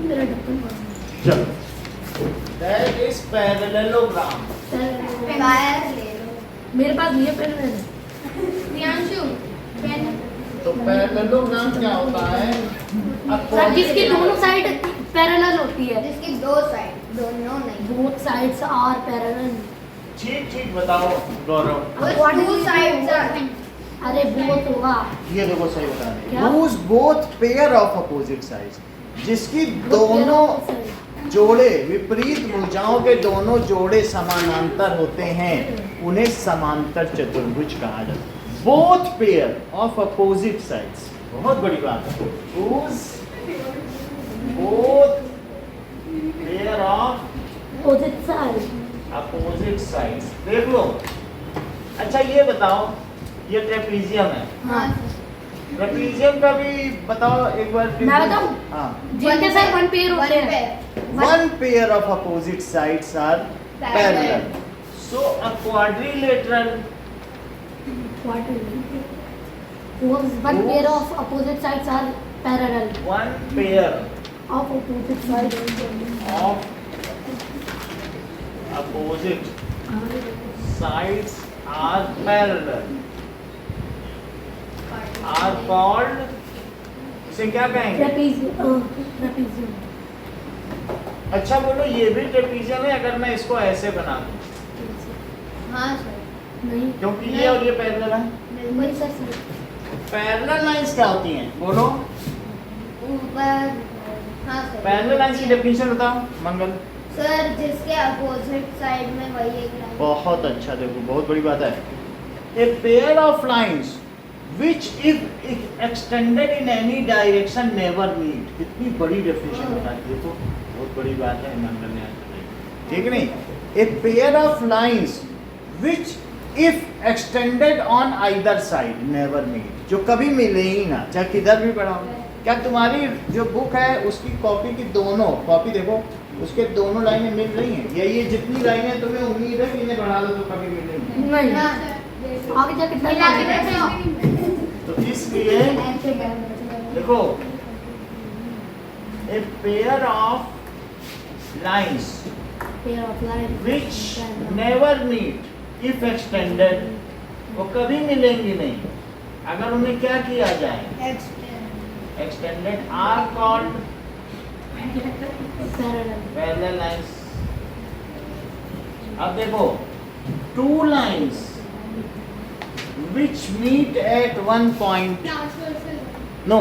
मेरा ढक्कन चलो, that is parallelogram. मेरे पास नहीं है पेन मैंने। प्रियांशु पेन। तो पैरेललोग्राम क्या होता है? सर जिसकी दोनों साइड पैरेलल होती है। जिसकी दो साइड, दोनों नहीं। Both sides are parallel. ठीक ठीक बताओ गौरव। Two sides are. अरे बोथ होगा। ये देखो सही बता रहे क्या? हैं। Whose both pair of opposite sides, जिसकी दोनों जोड़े विपरीत भुजाओं के दोनों जोड़े समानांतर होते हैं उन्हें समांतर चतुर्भुज कहा जाता है। Both pair of opposite sides, बहुत बड़ी बात है। Whose both pair of opposite side. Opposite sides, देख लो। अच्छा ये बताओ, ये ट्रेपीजियम है। हाँ ट्रेपीजियम का भी बताओ एक बार। मैं बताऊं? हाँ। जिनके साइड वन पेयर होते हैं। One pair of opposite sides are parallel. So a quadrilateral. One pair of opposite sides are parallel. One pair Of opposite sides of opposite sides are parallel. Are called. इसे क्या कहेंगे? Trapezium. अच्छा बोलो, ये भी trapezium है अगर मैं इसको ऐसे बना दूं, हाँ सर। नहीं क्योंकि ये और ये पैरेलल है। नहीं सर सर। पैरेलल लाइंस क्या होती हैं बोलो? ऊपर। हाँ सर। पैरेलल लाइंस की डेफिनेशन बताओ मंगल। सर जिसके अपोजिट साइड में वही एक लाइन। बहुत अच्छा, देखो बहुत बड़ी बात है। ए pair of lines which if extended in any direction never meet. कितनी बड़ी डेफिनेशन बताई, देखो बहुत बड़ी बात है मंगल ने आज बताई, ठीक नहीं? ए pair of lines which if extended on either side never meet, जो कभी मिले ही ना, चाहे किधर भी पढ़ा हो। क्या तुम्हारी जो बुक है उसकी कॉपी की दोनों कॉपी देखो, उसके दोनों लाइनें मिल रही हैं? या ये जितनी लाइनें तुम्हें उम्मीद है कि इन्हें बढ़ा लो तो कभी मिलेंगी? नहीं हाँ सर। आगे जाके मिला के देखो। तो इसलिए देखो, a pair of lines pair of line which never meet if extended, वो कभी मिलेंगी नहीं अगर उन्हें क्या किया जाए? Extended are called parallel lines. अब देखो, two lines which meet at one point. No,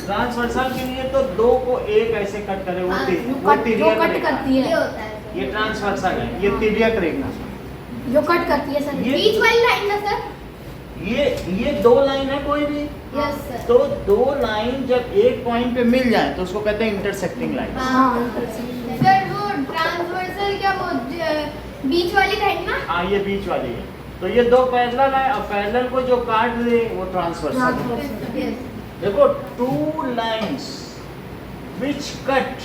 transversal के लिए तो दो को एक ऐसे कट करे, वो तिर्यक कट रेखा। करती ये है। होता है सर। ये ट्रांसवर्सल है, ये तिर्यक रेखा। जो कट करती है सर। ये- बीच वाली लाइन ना सर। ये दो लाइन है कोई भी, यस सर। तो दो लाइन जब एक पॉइंट पे मिल जाए तो उसको कहते हैं इंटरसेक्टिंग लाइन। हाँ सर वो ट्रांसवर्सल क्या वो बीच वाली लाइन ना। हाँ ये बीच वाली है। तो ये दो पैरेलल है, और पैरेलल को जो काट दे वो ट्रांसवर्सल है। यस। देखो, two lines which cut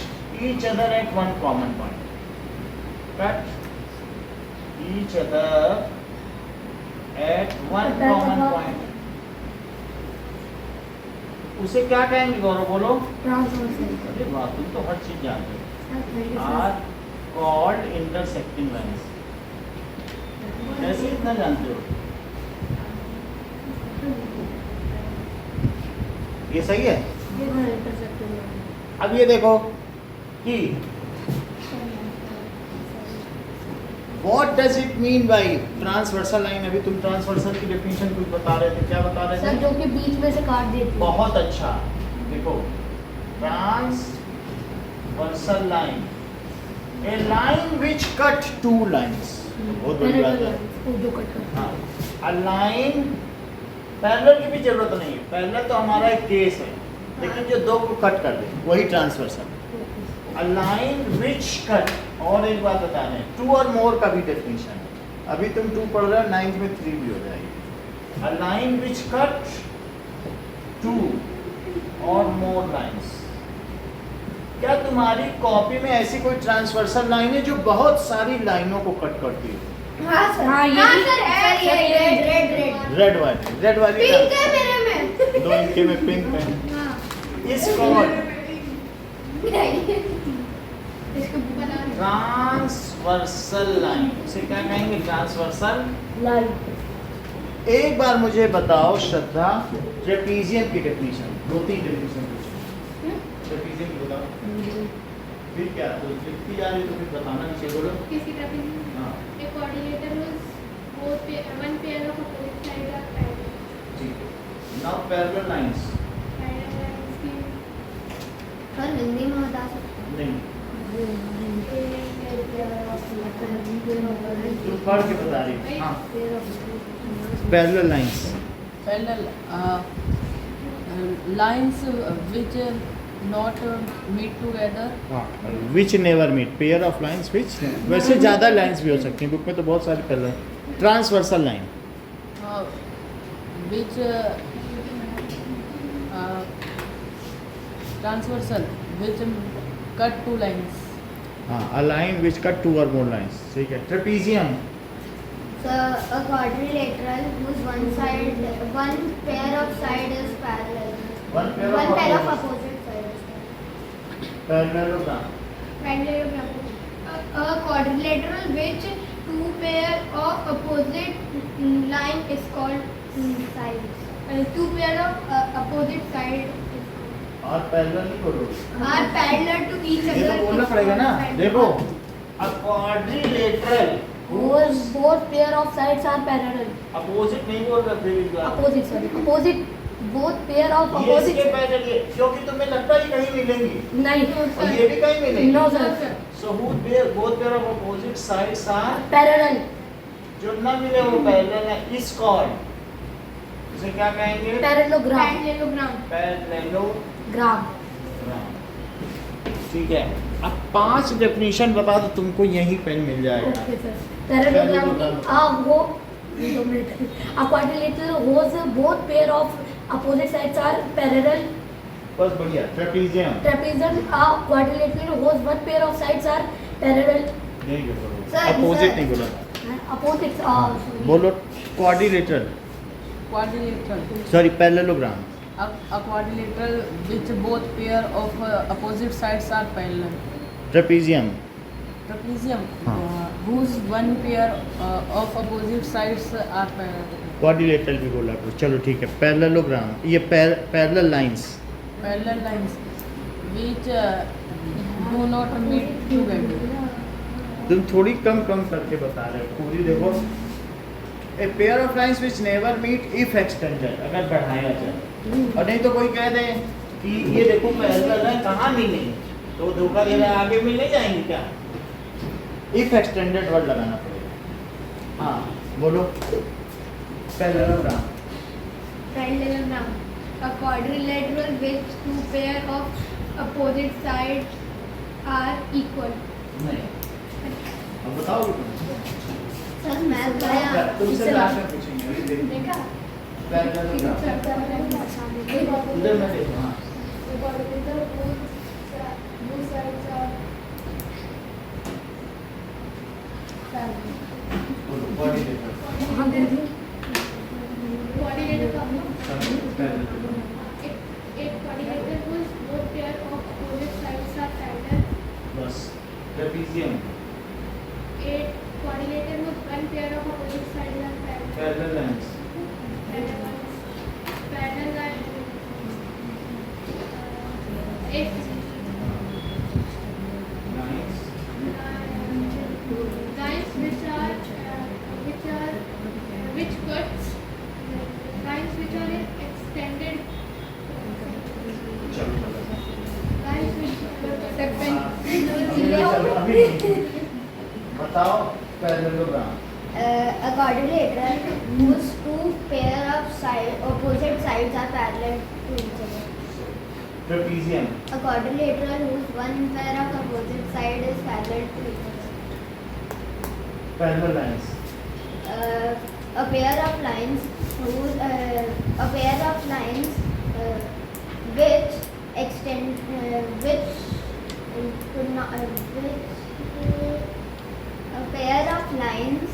each other at one common point, cut each other at one common point, उसे क्या कहेंगे गौरव बोलो? ट्रांसवर्सल। अरे वाह, तुम तो हर चीज जानते हो। Are called intersecting lines. कैसे इतना जानते हो? ये सही है। अब ये देखो कि What does it mean by transversal line? अभी तुम ट्रांसवर्सल की डेफिनेशन कुछ बता रहे थे, क्या बता रहे सर थे? जो कि बीच में से काट देती है। बहुत अच्छा, देखो, transversal line, A line which cut two lines. बहुत बड़ी बात है। जो कट करती हाँ, a line, पैरेलल की भी जरूरत नहीं है, पैरेलल तो हमारा एक केस है, लेकिन जो दो को कट कर दे वही transversal. A line which cut, और एक बात बता रहे हैं, टू और मोर का भी डेफिनेशन है। अभी तुम टू पढ़ रहे हो, 9th में 3 भी हो जाएगी। A line which cut two or more lines। क्या तुम्हारी कॉपी में ऐसी कोई ट्रांसवर्सल लाइन है जो बहुत सारी लाइनों को कट करती है? हाँ सर। हाँ, ये हाँ भी- सर है, ये रेड। रेड वाली पिंक है मेरे में। दो इनके में पिंक है। हाँ। इस कॉल नहीं। ट्रांसवर्सल लाइन, इसे क्या कहेंगे? ट्रांसवर्सल। लाइन। एक बार मुझे बताओ श्रद्धा, ट्रेपीजियम की डेफिनेशन, 2-3 डेफिनेशन ट्रेपीजियम की बताओ। फिर क्या तो लिखती जा रही तो फिर बताना नहीं चाहिए, बोलो। किसी ट्रेपीजियम हाँ a quadrilateral whose one pair of opposite sides are parallel. ठीक है। Now parallel lines. Parallel lines की सर हिंदी में बता सकते नहीं, हैं? तुम पढ़ के बता रही। हाँ parallel lines. parallel lines which not meet together. हाँ which never meet, pair of lines which, वैसे ज़्यादा लाइंस भी हो सकती हैं, बुक में तो बहुत सारी parallel. Transversal line. Which transversal which cut two lines. हाँ a line which cut 2 or more lines, ठीक है। Trapezium. So a quadrilateral whose one pair of side is parallel. One pair One of pair of opposite. opposite sides. Parallelogram. parallelogram. A quadrilateral which two pair of opposite line is called Sides. two pair of opposite side और parallel नहीं बोलो, are parallel to each ये other. तो बोलना पड़ेगा ना। देखो अ quadrilateral Both pair of sides are parallel. Opposite नहीं बोल रहे थे इस बार। Opposite, sorry. Opposite. Both pair of ये इसके opposite. पैरेलल, ये क्योंकि तुम्हें लगता है कहीं मिलेंगी नहीं. और ये भी कहीं मिलेंगी। No No, sir. sir. So both pair of opposite sides are, Parallel. जो ना मिले वो पैरेलल है, इस कॉल्ड, इसे क्या कहेंगे? Parallelogram. Parallelogram. पैरेललोग्राम। Gram. ठीक है। अब 5 डेफिनेशन बता दो, तुमको यही पेन मिल जाएगा। Okay sir. Parallelogram. Parallelogram. वो 2 minute. A quadrilateral whose both pair of opposite sides are parallel. बस बढ़िया। Trapezium. Trapezium. A quadrilateral whose one pair of sides are parallel. नहीं बोलो, Sir, अपोजिट sir. नहीं बोला। Opposites. Sorry. बोलो quadrilateral, Quadrilateral. Sorry parallelogram. A quadrilateral which both pair of opposite sides are parallel. Trapezium. Trapezium हाँ। whose one pair of opposite sides are parallel. Quadrilateral भी बोला करो, चलो ठीक है। पैरेललोग्राम, ये parallel lines. Parallel lines which do not meet together. तुम थोड़ी कम करके बता रहे हो, पूरी देखो। A pair of lines which never meet if extended, अगर बढ़ाया जाए, और नहीं तो कोई कह दे कि ये देखो पैरेलल है, कहाँ मिले, तो धोखा दे रहा है, आगे मिल नहीं जाएंगे क्या? इफ एक्सटेंडेड वर्ड लगाना पड़ेगा। हाँ बोलो parallelogram. Parallelogram. A quadrilateral which two pair of opposite sides are equal. नहीं, अब बताओगे तुम। Sir, मैं बताया. तुमसे लास्ट में पूछेंगे, अभी देखो। देखा? पैरेललोग्राम इधर मैं देखो। हाँ The quadrilateral whose sides are parallel. बोलो क्वाड्रिलेटरल। हाँ दे दी. Quadrilateral का पैरेललोग्राम। एक quadrilateral whose both pair of opposite sides are parallel. बस trapezium. Eight quadrilateral whose one pair of opposite sides are parallel. Parallel lines. Parallel line. Eight lines. lines which cuts lines which are extended चलो lines which चलो, अभी बताओ parallelogram. A quadrilateral whose two pair of opposite sides are parallel to each other. Trapezium. A quadrilateral whose one pair of opposite side is parallel to each other. Parallel lines. A pair of lines which extend which could not a pair of lines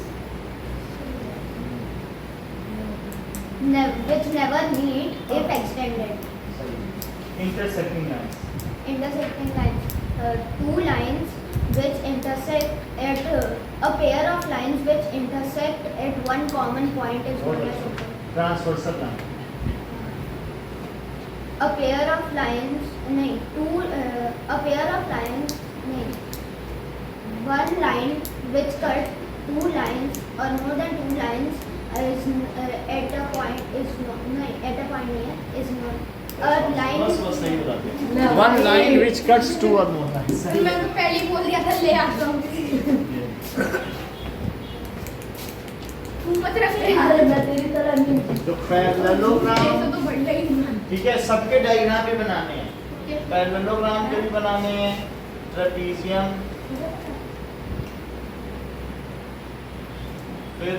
which never meet if extended. Intersecting lines. Intersecting lines. Two lines which intersect at a pair of lines which intersect at one common point is known as transversal line. a pair of lines नहीं two a pair of lines नहीं one line which cut two lines or more than two lines is at a point is not नहीं at a point नहीं है is not a line बस सही बताते हैं. One line which cuts two or more lines. मैं तो पहले ही बोल दिया था ले आता हूँ तू मत रख ले यार मैं तेरी तरह नहीं तो पैरेललोग्राम, ऐसा तो बढ़ ही नहीं ठीक है, सबके डायग्राम भी बनाने हैं. पैरेललोग्राम के भी बनाने हैं, ट्रेपीजियम, फिर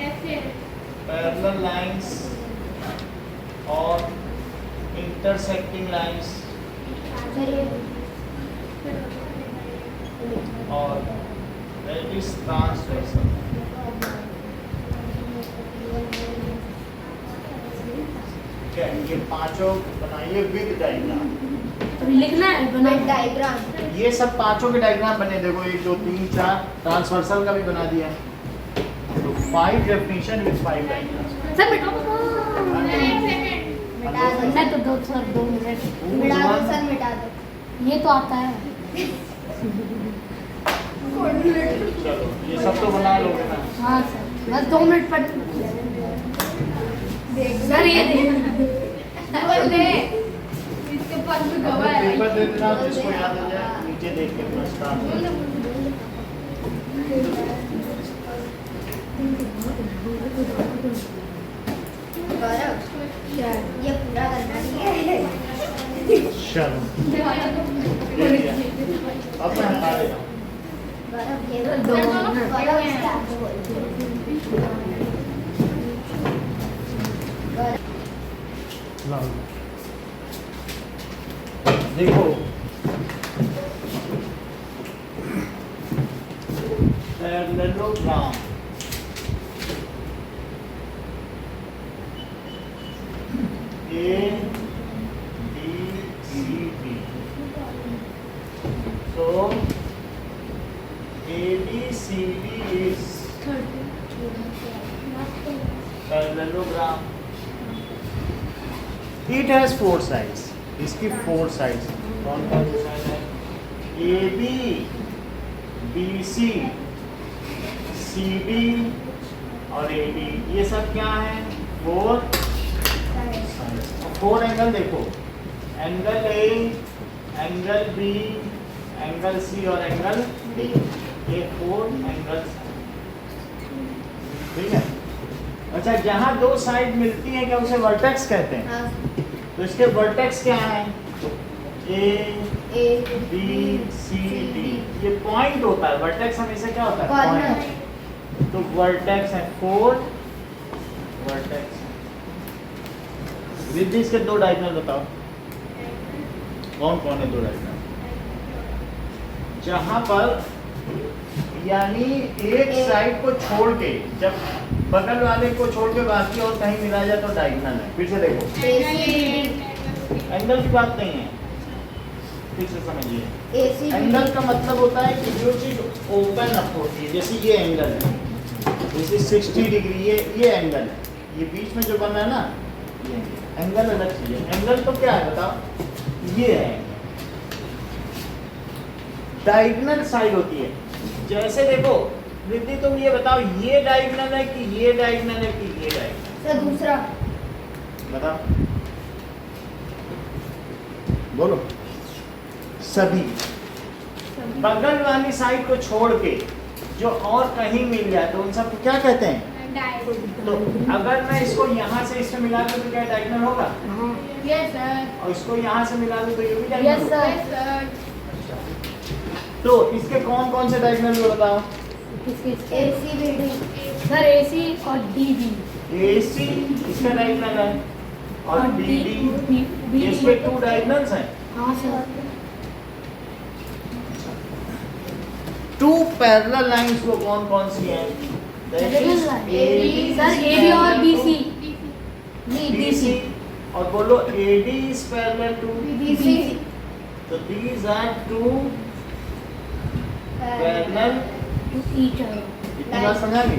ऐसे पैरेलल लाइंस और इंटरसेक्टिंग लाइंस और दैट इज ट्रांसवर्सल. ठीक है, ये पांचों बनाइए विद डायग्राम. लिखना है बना डायग्राम ये सब पांचों के डायग्राम बने. देखो 1 2 3 4 ट्रांसवर्सल का भी बना दिया है. तो 5 डेफिनेशन विद 5 डायग्राम. सर मिटा दो मैं तो 2 मिनट मिटा दो सर मिटा दो ये तो आता है चलो ये सब तो बना लोगे ना. हाँ सर बस 2 मिनट पर सर ये बोल दे इसके पास भी गवाह है पेपर दे देना जिसको याद हो जाए, नीचे देख के अपना स्टार्ट. गौरव ये पूरा करना नहीं है चलो दे दिया. अब मैं हटा देता हूँ. गौरव ये तो 2 मिनट गौरव स्टार्ट बोल देखो parallelogram A B C D. So A B C D is parallelogram. It has 4 sides. इसकी 4 sides. कौन कौन सी साइड है? A B B C C D और A D. ये सब क्या है? 4 एंगल. देखो angle A, angle B, angle C और एंगल D. ये 4 एंगल्स. ठीक है. अच्छा, जहाँ 2 साइड मिलती हैं क्या उसे वर्टेक्स कहते हैं? हाँ तो इसके वर्टेक्स क्या हैं? A, A B, C, D. ये पॉइंट होता है. वर्टेक्स हमेशा क्या होता है? Corner Point. तो वर्टेक्स है 4 वर्टेक्स. विद इसके 2 डायगोनल बताओ. कौन कौन है 2 डायगोनल? जहाँ पर यानी एक साइड को छोड़ के, जब बगल वाले को छोड़ के बाकी और कहीं मिला जाए तो डायगोनल है. फिर से देखो, एंगल की बात नहीं है, फिर से समझिए. एंगल का मतलब होता है कि जो चीज ओपन अप होती है. जैसे ये एंगल है, जैसे 60 डिग्री ये एंगल है. ये बीच में जो बन रहा है ना, ये एंगल अलग चीज है. एंगल तो क्या है बताओ? ये है डायगोनल साइड होती है. जैसे देखो रिद्धि, तुम ये बताओ, ये डायगोनल है कि ये डायगोनल है कि ये डायगोनल? सर दूसरा बताओ, बोलो. सभी बगल वाली साइड को छोड़ के जो और कहीं मिल जाए तो उन सबको क्या कहते हैं? तो अगर मैं इसको यहाँ से इससे मिला दूं तो क्या डायगोनल होगा? यस सर और इसको यहाँ से मिला दूं तो ये भी यस डायगोनल होगा. सर सर तो इसके कौन कौन से डायगोनल बताओ? AC BD सर AC और DB AC इसका डायगोनल है और BD इसके 2 डायगोनल्स हैं. हाँ सर 2 पैरेलल लाइंस वो कौन कौन सी हैं? That is AB, sir AB और BC BC. और बोलो AD is parallel to. BC So these are 2 parallel to each other. इतनी बात समझ आ गई?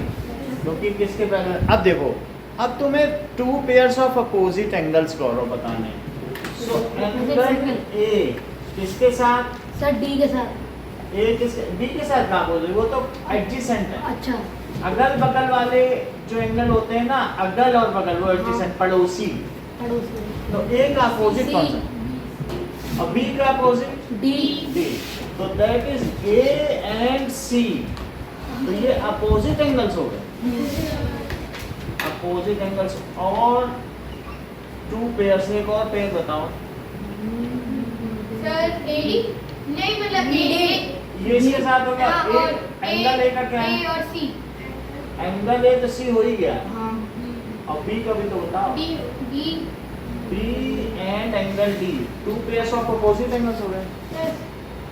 क्योंकि किसके पैरेलल, अब देखो, अब तुम्हें two pairs of opposite angles Gaurav बताने हैं। सो एंगल ए किसके साथ? सर डी के साथ। ए किसके, बी के साथ कहाँ बोल रहे हो? वो तो एडजेसेंट है। अच्छा अगल बगल वाले जो एंगल होते हैं ना, अगल और बगल, वो एडजेसेंट, पड़ोसी। पड़ोसी। तो ए का अपोजिट कौन सा? और बी का अपोजिट डी। डी। तो दैट इज ए एंड सी। तो ये अपोजिट एंगल्स हो गए, अपोजिट एंगल्स। और टू पेयर्स, एक और पेयर बताओ। सर एडी नहीं मतलब ए ये इसके साथ हो गया। और एंगल ए का क्या ए है? और सी एंगल ए तो सी हो ही गया। हाँ। और बी का भी तो बताओ। D D B and angle D, two pairs of opposite angles हो गए।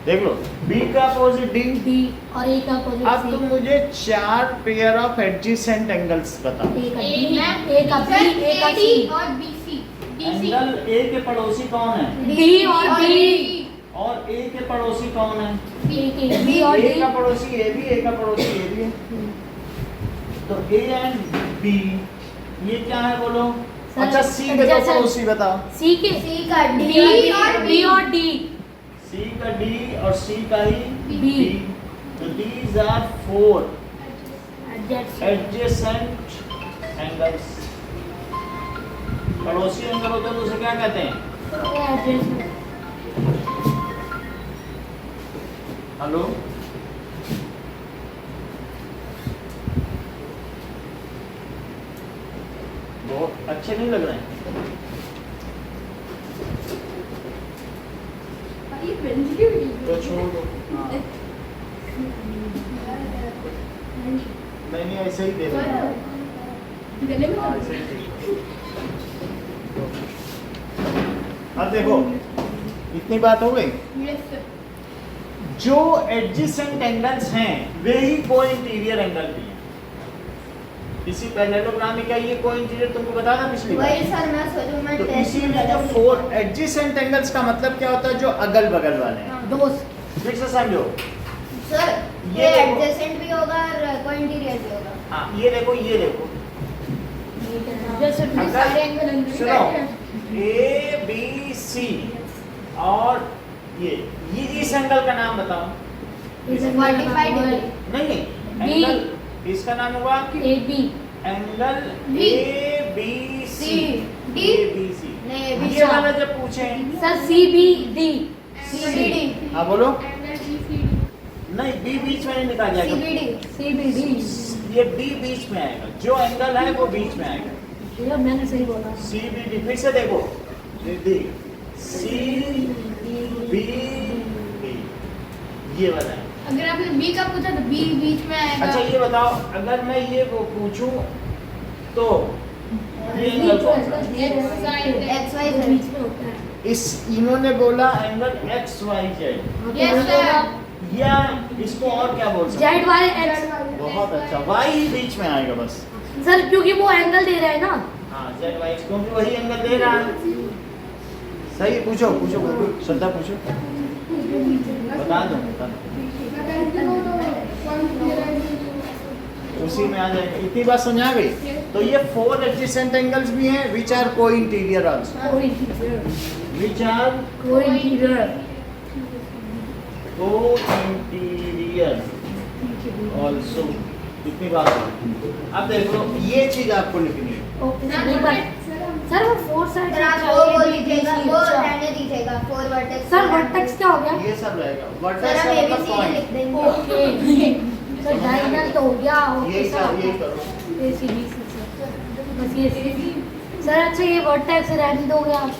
देख लो, बी का अपोजिट डी, डी और ए का अपोजिट अब तुम मुझे चार पेयर ऑफ एडजेसेंट एंगल्स बताओ। ए का ए डी, मैम ए का बी, ए का सी। और B C D C angle A के पड़ोसी कौन है? डी और बी। और ए के पड़ोसी कौन है? ए के बी और ए डी। का पड़ोसी ए भी, ए का पड़ोसी ए भी है। तो ए एंड बी, ये क्या है बोलो? सर, अच्छा, सी के तो adjacent। पड़ोसी बताओ। सी के सी का डी बी और बी और डी। सी का डी और सी का ही बी। तो these are four adjacent. Adjacent angles. पड़ोसी एंगल होते हैं तो उसे क्या कहते हैं? हेलो, बहुत अच्छे नहीं लग रहे हैं। तो छोड़ दो। हाँ। नहीं ऐसे ही दे दो। गले में हाँ, ऐसे ही दे दो। अब देखो, इतनी बात हो गई। यस सर जो एडजेसेंट एंगल्स हैं वे ही को इंटीरियर एंगल भी हैं। इसी पैरेललोग्राम में क्या ये को इंटीरियर तुमको बता था पिछली बार? वही सर मैं सोचूं मैं तो टेस्ट इसीलिए जो फोर एडजेसेंट एंगल्स का मतलब क्या होता है? जो अगल बगल वाले हैं। दोस्त। ठीक से समझो। सर ये ये देखो। एडजेसेंट भी होगा और को इंटीरियर भी होगा। हाँ, ये देखो, ये देखो। एडजेसेंट अगर- सारे एंगल अंदर ही सुनो, बैठे हैं। ए बी सी और ये इस एंगल का नाम बताओ। 45 डिग्री। नहीं, B। एंगल इसका नाम होगा A B. Angle B। A B C. D। A B C. नहीं बी ये वाला जब पूछे, sir C B D. C B D हाँ बोलो। एंगल बी सी डी नहीं, बी बीच में नहीं निकाल जाएगा। C B D. ये डी बीच में आएगा, जो एंगल है वो बीच में आएगा। ये मैंने सही बोला। सी बी डी, फिर से देखो, डी सी बी डी, ये वाला है। अगर आपने बी का पूछा तो बी बीच में आएगा अच्छा ये बताओ, अगर मैं ये वो पूछूं तो ये एंगल कौन सा? एक्स वाई जेड बीच में होता है। इस इन्होंने बोला angle x y z, Yes, sir. या इसको और क्या बोल सकते जेड हैं? Y x. बहुत अच्छा, वाई ही बीच में आएगा बस। सर क्योंकि वो एंगल दे रहा है ना। हाँ, जेड वाई, क्योंकि वही एंगल दे रहा है। सही, पूछो पूछो पूछो, श्रद्धा पूछो, बता दो बता दो। उसी में आ जाएगा। इतनी बात समझ आ गई? तो ये फोर एडजेसेंट एंगल्स भी हैं विच आर को इंटीरियर आल्सो, विच आर को इंटीरियर। को इंटीरियर आल्सो। इतनी बात हो। अब देखो, ये चीज आपको लिखनी है। ओके सर वो फोर साइड सर, आप वो बोल दीजिएगा, वो रहने दीजिएगा, 4 वर्टेक्स। सर वर्टेक्स क्या हो गया? ये सब रहेगा। सर, वर्टेक्स हम का मतलब ABC पॉइंट। लिख देंगे। ओके सर डायगोनल तो हो गया। ओके यही सर यही करो। ए सी बी सी सर बस ये सर। अच्छा ये वर्टेक्स रहने दोगे आप?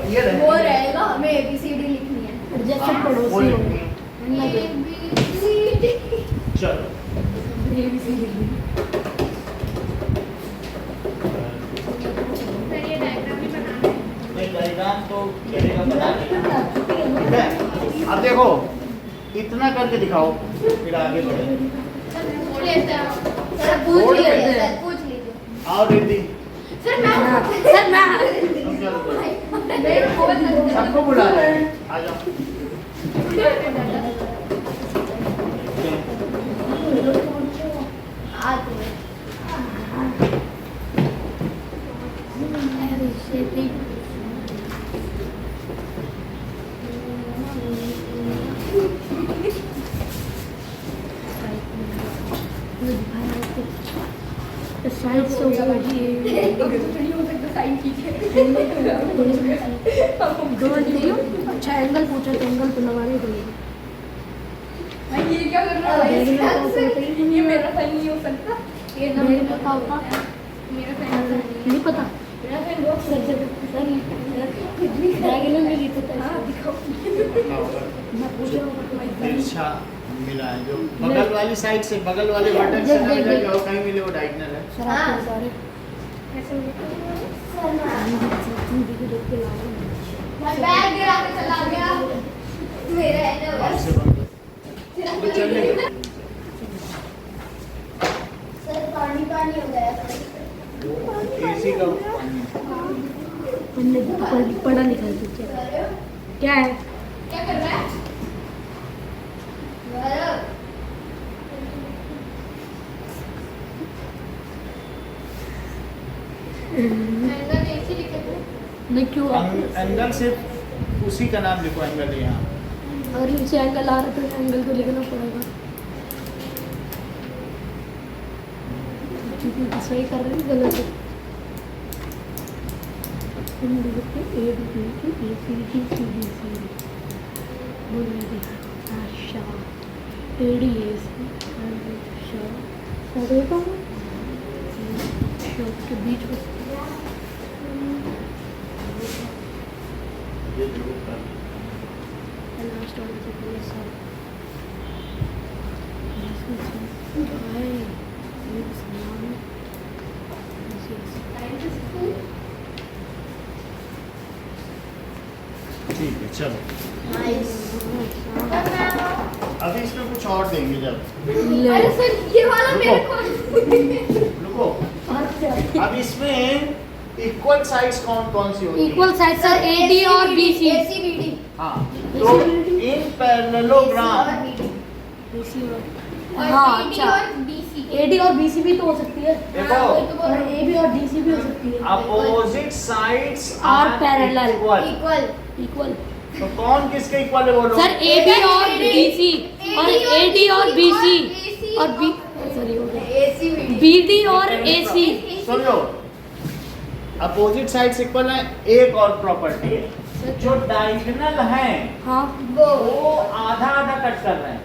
ये वो रहेगा। रहेगा, हमें ABCD लिखनी है। एडजेसेंट वो पड़ोसी हो लिखनी है। गए। ABCD चलो, A B C D. Sir ये डायग्राम भी बनाना है। नहीं डायग्राम तो चलेगा, बना देगा। ठीक है, अब देखो, इतना करके दिखाओ, फिर आगे बढ़े। सर पूछ लेते हैं। सर बोर्ड पूछ पे। लीजिए। सर पूछ लीजिए। और रिद्धि, सर मैं सर मैं तुम चलो, मैं बोल सकती हूँ। सबको बुला रहे हैं, आ जाओ। साइड से होगा जी नहीं हो सकता साइन कीजिए दोनों देखियो अच्छा एंगल पूछा तो एंगल तो लगाना ही पड़ेगा भाई ये क्या कर रहा है देखने का इसका पता ही नहीं ये है। मेरा साइन नहीं हो सकता ये ना देखने का होगा मेरा साइन नहीं पता मेरा साइन बहुत सर से डायगोनल में नहीं पता हाँ दिखाओ मैं पूछ रहा हूँ तिरछा मिला है जो बगल वाली साइड से बगल वाले बटन से ना मिला कि और कहीं मिले वो डायगोनल है। सर हाँ। आप सारे मैं बैग गिरा के चला गया मेरा है ना बाहर से बंद कर। तो चलेगा। सर पानी पानी हो गया एसी का पानी। हमने पढ़ा लिखा है टीचर क्या है क्या कर रहा है गौरव एंगल ऐसे लिखे थे नहीं क्यों एंगल सिर्फ उसी का नाम लिखो एंगल है यहाँ। अगर नीचे एंगल आ रहा है तो एंगल तो लिखना पड़ेगा सही कर रहे हैं गलत है A B C D C D C अच्छा ए डी एस के बीच में ये जरूर कर। लास्ट वाले से पूरे सब ठीक है चलो नाइस अभी इसमें कुछ और देंगे जब अरे सर ये वाला मेरे को रुको। अब इसमें इक्वल साइड्स कौन कौन सी होती है? Equal side sir A D और बी सी ACBD हाँ तो इन पैरेललोग्राम हाँ अच्छा और बीसी ए डी और बी सी भी तो हो सकती है देखो और ए बी और डी सी भी हो सकती है opposite sides Are are parallel. Equal. Equal equal तो कौन किसके इक्वल है बोलो? सर ए बी और बी सी और ए डी और बी सी और बी सॉरी हो गया ACBD बी डी और ए सी समझो अपोजिट साइड्स इक्वल है। एक और प्रॉपर्टी है जो डायगोनल है हाँ वो आधा आधा कट कर रहे हैं।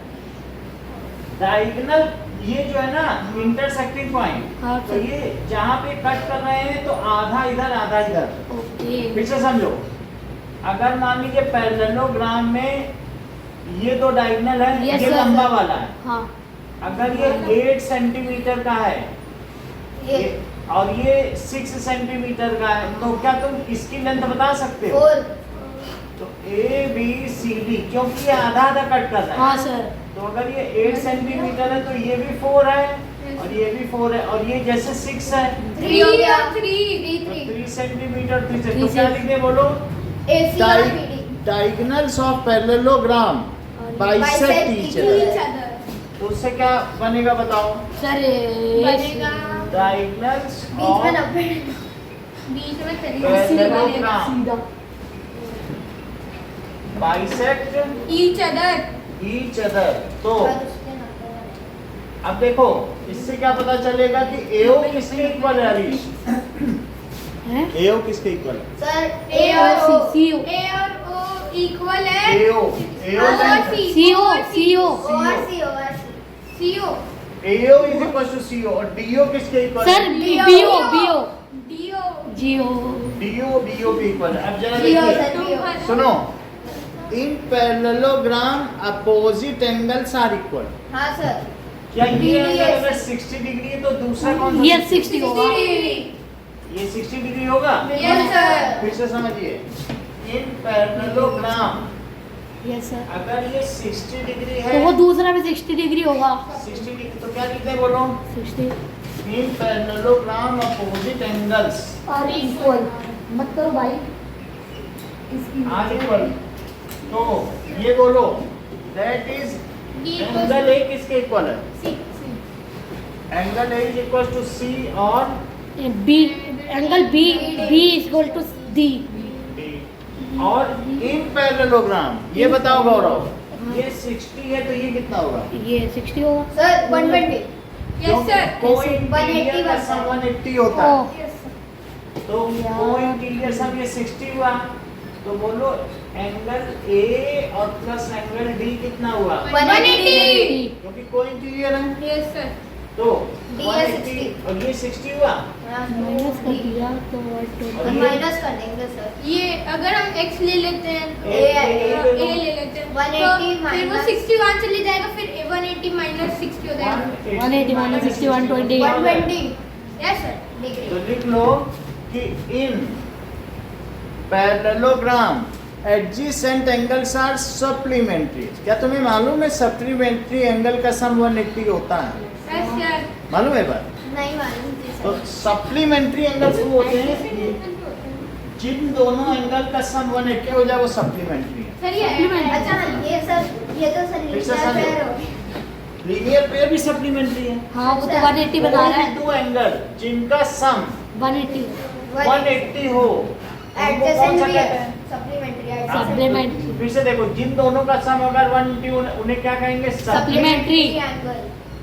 डायगोनल ये जो है ना इंटरसेक्टिंग पॉइंट हाँ, तो ये जहाँ पे कट कर रहे हैं तो आधा इधर आधा इधर। ओके फिर से समझो अगर मान लीजिए पैरेललोग्राम में ये दो डायगोनल है Yes, ये sir. लंबा वाला है। हाँ अगर ये 8 सेंटीमीटर का है ये और ये 6 सेंटीमीटर का है तो क्या तुम इसकी लेंथ बता सकते हो? 4 तो ए बी सी डी क्योंकि ये आधा आधा कट कर रहा है। हाँ सर तो अगर ये 8 सेंटीमीटर है तो ये भी 4 है और ये भी 4 है और ये जैसे 6 है 3 और 3 तो 3 सेंटीमीटर 3 से Three तो क्या से- लिखने बोलो? AC और BD diagonals of parallelogram bisect Bisect each each other. Other तो उससे क्या बनेगा बताओ? सर बनेगा डायगोनल्स बीच में ऑफ 90 बीच में पैरेललोग्राम सीधा bisect each other each other. तो और उसके 90 अब देखो इससे क्या पता चलेगा कि एओ किसके इक्वल है हरीश? है एओ किसके इक्वल है? सर ए और ओ सी ओ ए और ओ इक्वल है एओ एओ और लेंथ सी सी ओ सी ओ और C C O AO is equal to CO और डीओ किसके इक्वल सर है? B O B O D O G O DO BO के इक्वल है। अब जरा BO देखिए सर BO सुनो in parallelogram opposite angles are equal. हाँ सर क्या ये BD एंगल है अगर सर। 60 डिग्री है तो दूसरा कौन सा? ये 60 होगा ये 60 डिग्री होगा। यस सर फिर से समझिए इन पैरेललोग्राम यस सर अगर ये 60 डिग्री तो है वो दूसरा भी 60 डिग्री होगा 60 डिग्री तो क्या लिखते हैं बोलो? 60 इन पैरेललोग्राम अपोजिट एंगल्स और इक्वल मत करो भाई आर इक्वल। तो ये बोलो दैट इज एंगल ए किसके इक्वल है? Angle A is equal to C और B angle B B is equal to D D और इन पैरेललोग्राम ये बताओ गौरव ये 60 है तो ये कितना होगा? ये 60 होगा सर 120 Yes, sir. कोई 180 का सम 180 होता है, Oh. Yes, sir. तो कोई इंटीरियर सम ये 60 हुआ, तो बोलो एंगल ए और प्लस एंगल डी कितना हुआ, 180. क्योंकि कोई इंटीरियर है, Yes, sir. तो D है 180 और ये 60 हुआ, माइनस कर दिया तो और ये- माइनस कर देंगे सर। ये अगर हम x ले लेते हैं A a ले लेते हैं 180 तो फिर वो minus- 61 चली जाएगा, फिर 180 माइनस 60 हो जाएगा 180 minus 60, 120. 120 यस सर तो डिग्री। लिख लो कि in parallelogram adjacent angles are supplementary. क्या तुम्हें मालूम है सप्लीमेंट्री एंगल का सम 180 होता है, यस सर मालूम है बात? नहीं मालूम थी तो सर। सप्लीमेंट्री एंगल्स वो होते हैं कि जिन दोनों एंगल का सम 180 हो जाए वो सप्लीमेंट्री है। सर ये अच्छा ये सर, ये तो सर फिर से लीनियर समझो। पेयर हो गया। लीनियर पेयर भी सप्लीमेंट्री है। हाँ वो तो 180 बता रहा है, दो एंगल जिनका सम 180 180 हो उनको कौन एडजेसेंट सा भी कहते है, हैं? Supplementary Supplementary. फिर से देखो, जिन दोनों का सम अगर 180 उन्हें क्या कहेंगे, Supplementary. एंगल।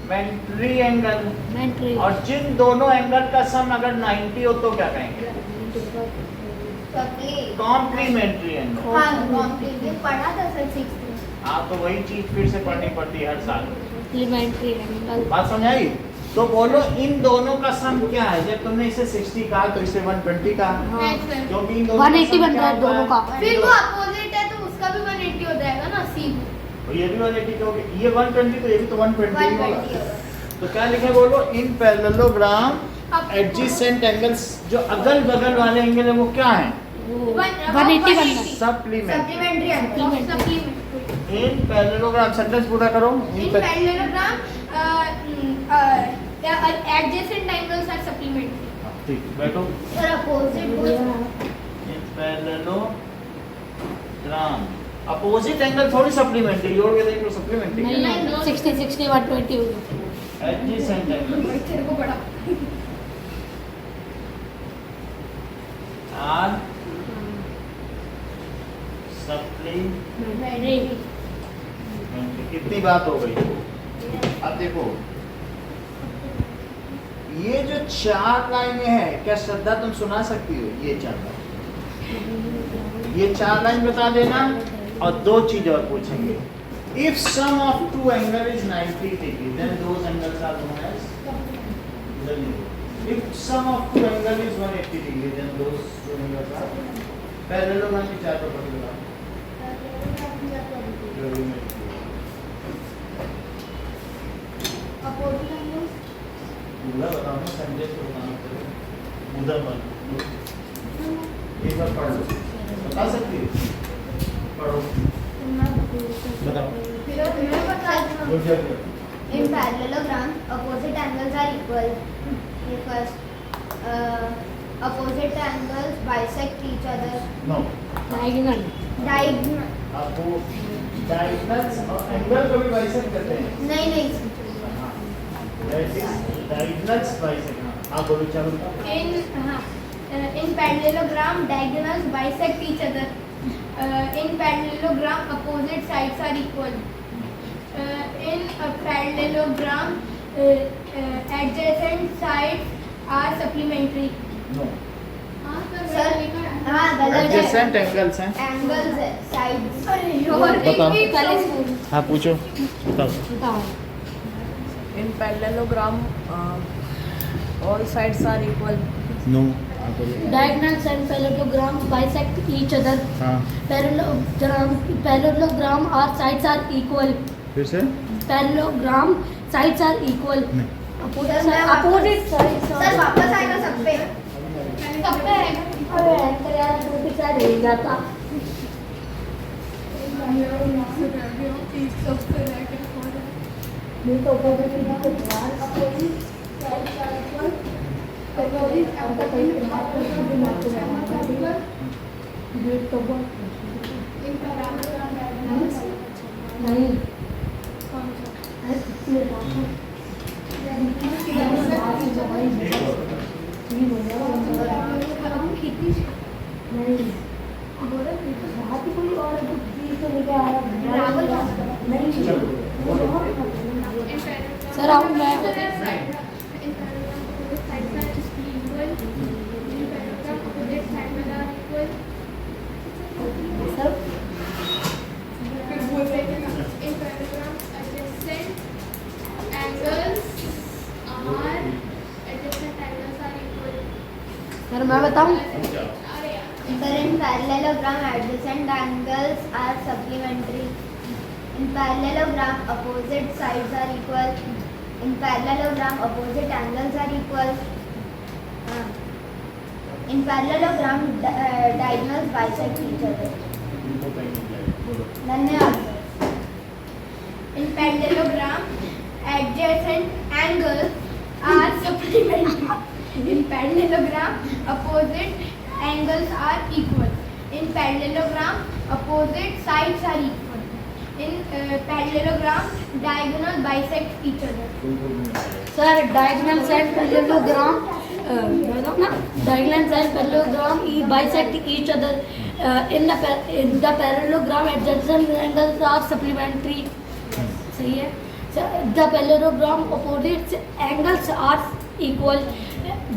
Supplementary angle. मेंट्री और जिन दोनों एंगल का सम अगर 90 हो तो क्या कहेंगे, सप्ली कॉम्प्लीमेंट्री एंगल। हाँ कॉम्प्लीट पढ़ा था सर 6th में। आप तो वही चीज फिर से पढ़नी पड़ती है हर साल। Supplementary angle. बात समझाई? तो बोलो इन दोनों का सम क्या है? जब तुमने इसे 60 कहा तो इसे 120 कहा, हाँ यस सर क्योंकि इन दोनों का 180 सम बन क्या रहा है होता दोनों का। फिर वो अपोजिट है तो उसका भी 180 हो जाएगा ना सी। तो ये भी 180 क्योंकि ये 120 तो ये भी तो 120 ही 120 होगा। होगा। तो क्या लिखे बोलो, इन पैरेललोग्राम एडजेसेंट एंगल्स, जो अगल बगल वाले एंगल है वो क्या है, वो 180 बन रहा है। Supplementary. Supplementary angle. Supplement in parallelogram, sentence पूरा करो। In parallelogram adjacent angles are supplementary. ठीक, बैठो। सर अपोजिट बोल इन पैरेललोग्राम अपोजिट एंगल थोड़ी सप्लीमेंट्री, जोड़ के देख लो सप्लीमेंट्री नहीं है। नहीं 60 60 120 हो गया। एडजेसेंट एंगल तेरे को बड़ा आर सप्लीमेंट्री। कितनी बात हो गई? अब देखो ये जो 4 लाइनें हैं, क्या श्रद्धा तुम सुना सकती हो? ये 4 लाइन, ये 4 लाइन बता देना। और 2 चीज और पूछेंगे। If sum of 2 angle is 90 degree then those angles are known as, if sum of 2 angle is 180 degree then those 2 angles are parallelogram की 4 प्रॉपर्टी बताओ। Opposite angle. पूरा बताओ ना, संजय को बताना पड़ेगा। उधर मत एक बार पढ़ लो, बता सकती हो? पढ़ो, बताओ। मैं बता दूँ। Good job. In parallelogram, opposite angles are equal. ये first. Opposite angles bisect each other. No, diagonal. Diagonal. आपको डायगोनल्स और एंगल को भी बाइसेक्ट करते हैं। नहीं नहीं डायगोनल्स बाइसेक्ट। हाँ बोलो, क्या बोलता? in parallelogram diagonals bisect each other. In parallelogram opposite sides are equal. In a parallelogram adjacent sides are supplementary. No, sir हाँ गलत है। एडजेसेंट एंगल्स हैं। Angles है sides। बताओ। पहले स्कूल हाँ पूछो, बताओ। बताओ। In parallelogram, all sides are equal. No, Diagonals and parallelograms bisect each other. हाँ Parallelogram or sides are equal. फिर से Parallelogram sides are equal. नहीं। Opposite मैं वापस- opposite sorry सर sorry. वापस आएगा सब पे। सब पे आएगा। अरे अंतर यार तो कुछ याद नहीं जाता। नहीं तो opposite की बात है यार। Opposite sides are equal. Opposite अंतर कहीं पे बात करते हैं ना तो ये तो बहुत नहीं अरे कितने बात है नहीं बात ही कोई और चीज तो लेके आ रहा है नहीं सर अब मैं सर सर मैं बताऊं Sir, in parallelogram, adjacent angles are supplementary. In parallelogram, opposite sides are equal. In parallelogram, opposite angles are equal. In parallelogram, diagonals bisect each other. धन्यवाद. In parallelogram, adjacent angles are supplementary. In parallelogram, opposite angles are equal. In parallelogram, opposite sides are equal. In parallelogram, diagonal bisect each other. Sir diagonal side parallelogram diagonal side parallelogram bisect each other in the parallelogram adjacent angles are supplementary. सही है. The parallelogram opposite angles are equal.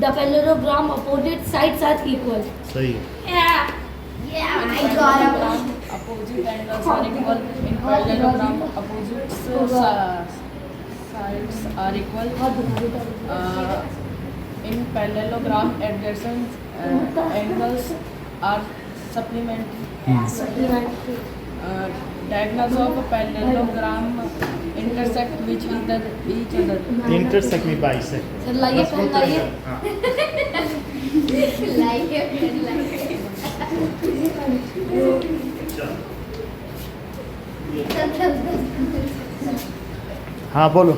The parallelogram opposite sides are equal. सही है. Yeah, I got it. Opposite angles are equal. In parallelogram, opposite sides are equal. In parallelogram, adjacent angles are supplementary. Supplementary. Diagonals of a parallelogram intersect with each other. Intersect में bisect. Sir लाइए pen लाइए. हाँ बोलो.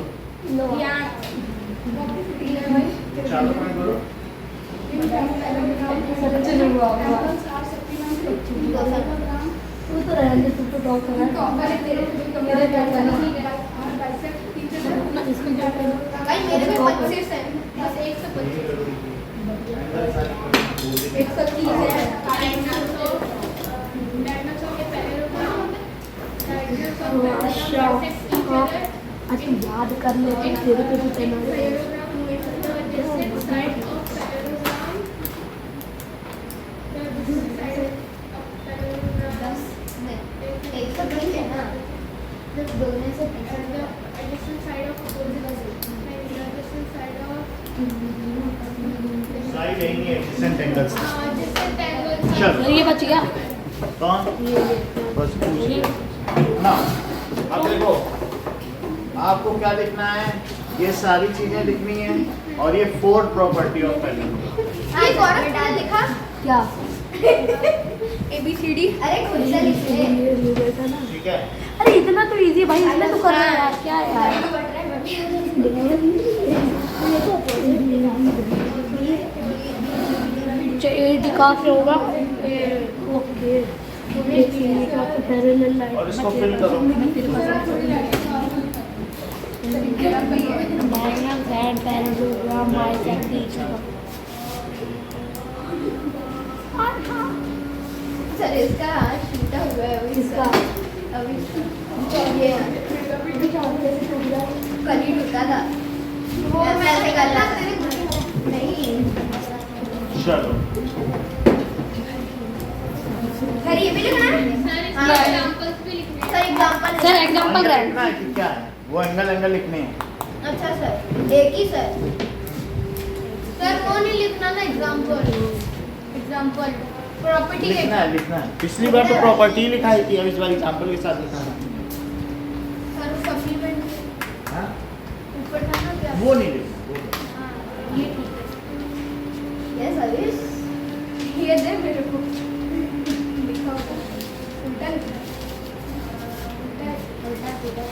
तू तो रहने तू तो टॉप कर रहा है. मेरे क्या करना इसमें क्या करना. भाई मेरे में 25 है, बस 125 130 है. अच्छा याद कर ले तेरे पे भी चलना है. दोनों से साइड है नहीं एडजेसेंट एंगल्स. सर चलो. ये बच गया. कौन? बस पूछ ना. अब देखो आपको क्या लिखना है. ये सारी चीजें लिखनी है और ये 4 प्रॉपर्टी ऑफ पैरेललोग्राम. ये गौरव डाल लिखा क्या ABCD. अरे खुद से लिख ले. ये देखा ना. ठीक है. अरे इतना तो इजी भाई इसमें तो कर रहा है यार. क्या है यार. कहाँ से होगा. Okay parallel line. और इसको फिल करो. Diagonal side parallelogram bisect each other. Sir इसका छूटा हुआ है अभी. इसका अभी ये कल ही टूटा था. वो ऐसे मैंने करना करना नहीं. चलो. सर ये भी लिखना है. सर एग्जांपल्स भी लिखने सर एग्जांपल. सर एग्जांपल लिखना रैंक. है कि क्या है. वो एंगल लिखने हैं. अच्छा सर एक ही सर. सर वो नहीं लिखना ना एग्जांपल प्रॉपर्टी लिखना है. लिखना है. पिछली बार तो प्रॉपर्टी लिखाई थी. अब इस बार एग्जांपल के साथ लिखना है. सर सप्लीमेंट हाँ? ऊपर था ना क्या. वो नहीं लिखना. हाँ, ये ठीक है. यस अविश. ये दे मेरे को लिखा होगा उल्टा लिखना है. उल्टा सीधा